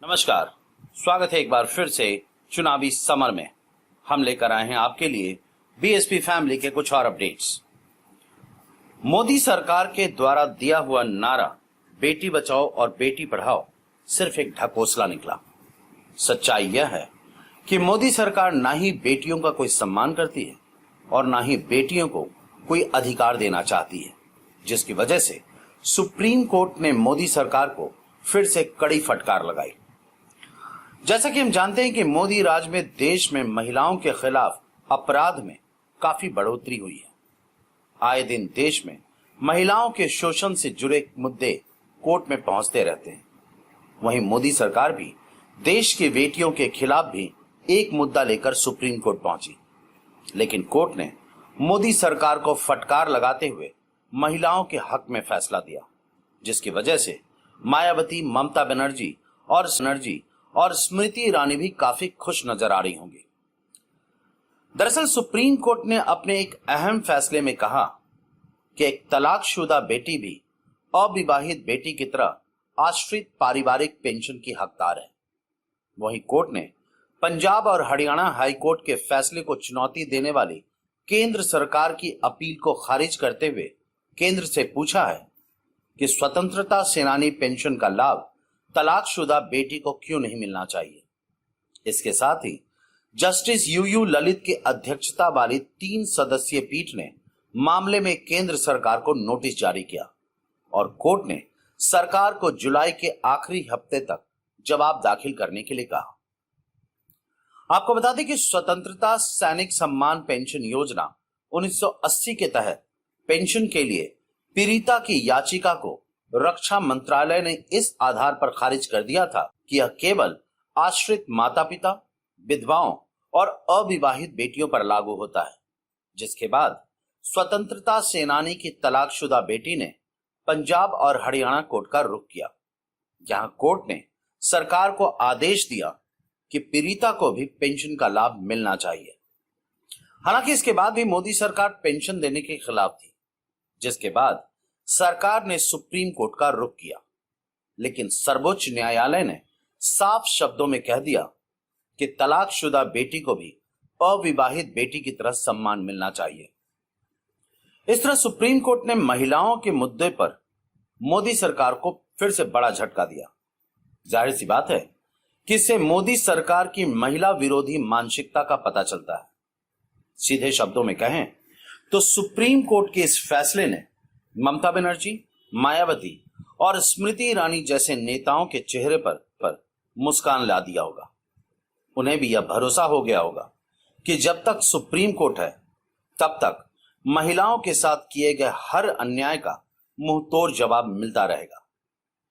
नमस्कार, स्वागत है एक बार फिर से चुनावी समर में। हम लेकर आए हैं आपके लिए बीएसपी फैमिली के कुछ और अपडेट्स। मोदी सरकार के द्वारा दिया हुआ नारा बेटी बचाओ और बेटी पढ़ाओ सिर्फ एक ढकोसला निकला। सच्चाई यह है कि मोदी सरकार ना ही बेटियों का कोई सम्मान करती है और ना ही बेटियों को कोई अधिकार देना चाहती है, जिसकी वजह से सुप्रीम कोर्ट ने मोदी सरकार को फिर से कड़ी फटकार लगाई। जैसा कि हम जानते हैं कि मोदी राज में देश में महिलाओं के खिलाफ अपराध में काफी बढ़ोतरी हुई है। आए दिन देश में महिलाओं के शोषण से जुड़े मुद्दे कोर्ट में पहुंचते रहते हैं। वहीं मोदी सरकार भी देश की बेटियों के खिलाफ भी एक मुद्दा लेकर सुप्रीम कोर्ट पहुंची, लेकिन कोर्ट ने मोदी सरकार को फटकार लगाते हुए महिलाओं के हक में फैसला दिया, जिसकी वजह से मायावती, ममता बनर्जी और स्मृति ईरानी भी काफी खुश नजर आ रही होंगी। दरअसल सुप्रीम कोर्ट ने अपने एक अहम फैसले में कहा कि एक तलाकशुदा बेटी भी अविवाहित बेटी की तरह आश्रित पारिवारिक पेंशन की हकदार है। वहीं कोर्ट ने पंजाब और हरियाणा हाई कोर्ट के फैसले को चुनौती देने वाली केंद्र सरकार की अपील को खारिज करते हुए केंद्र से पूछा है कि स्वतंत्रता सेनानी पेंशन का लाभ तलाकशुदा बेटी को क्यों नहीं मिलना चाहिए। इसके साथ ही जस्टिस यूयू ललित की अध्यक्षता वाली 3 सदस्यीय पीठ ने मामले में केंद्र सरकार को नोटिस जारी किया और कोर्ट ने सरकार को जुलाई के आखिरी हफ्ते तक जवाब दाखिल करने के लिए कहा। आपको बता दें कि स्वतंत्रता सैनिक सम्मान पेंशन योजना 1980 के तहत पेंशन के लिए पीड़िता की याचिका को रक्षा मंत्रालय ने इस आधार पर खारिज कर दिया था कि यह केवल आश्रित माता पिता, विधवाओं और अविवाहित बेटियों पर लागू होता है, जिसके बाद स्वतंत्रता सेनानी की तलाकशुदा बेटी ने पंजाब और हरियाणा कोर्ट का रुख किया, जहां कोर्ट ने सरकार को आदेश दिया कि पीड़िता को भी पेंशन का लाभ मिलना चाहिए। हालांकि इसके बाद भी मोदी सरकार पेंशन देने के खिलाफ थी, जिसके बाद सरकार ने सुप्रीम कोर्ट का रुख किया, लेकिन सर्वोच्च न्यायालय ने साफ शब्दों में कह दिया कि तलाकशुदा बेटी को भी अविवाहित बेटी की तरह सम्मान मिलना चाहिए। इस तरह सुप्रीम कोर्ट ने महिलाओं के मुद्दे पर मोदी सरकार को फिर से बड़ा झटका दिया। जाहिर सी बात है कि इससे मोदी सरकार की महिला विरोधी मानसिकता का पता चलता है। सीधे शब्दों में कहें तो सुप्रीम कोर्ट के इस फैसले ने ममता बनर्जी, मायावती और स्मृति ईरानी जैसे नेताओं के चेहरे पर मुस्कान ला दिया होगा। उन्हें भी यह भरोसा हो गया होगा कि जब तक सुप्रीम कोर्ट है तब तक महिलाओं के साथ किए गए हर अन्याय का मुंहतोड़ जवाब मिलता रहेगा।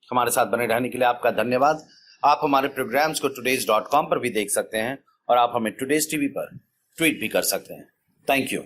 हमारे साथ बने रहने के लिए आपका धन्यवाद। आप हमारे प्रोग्राम्स को today's.com पर भी देख सकते हैं और आप हमें टुडेज टीवी पर ट्वीट भी कर सकते हैं। Thank you.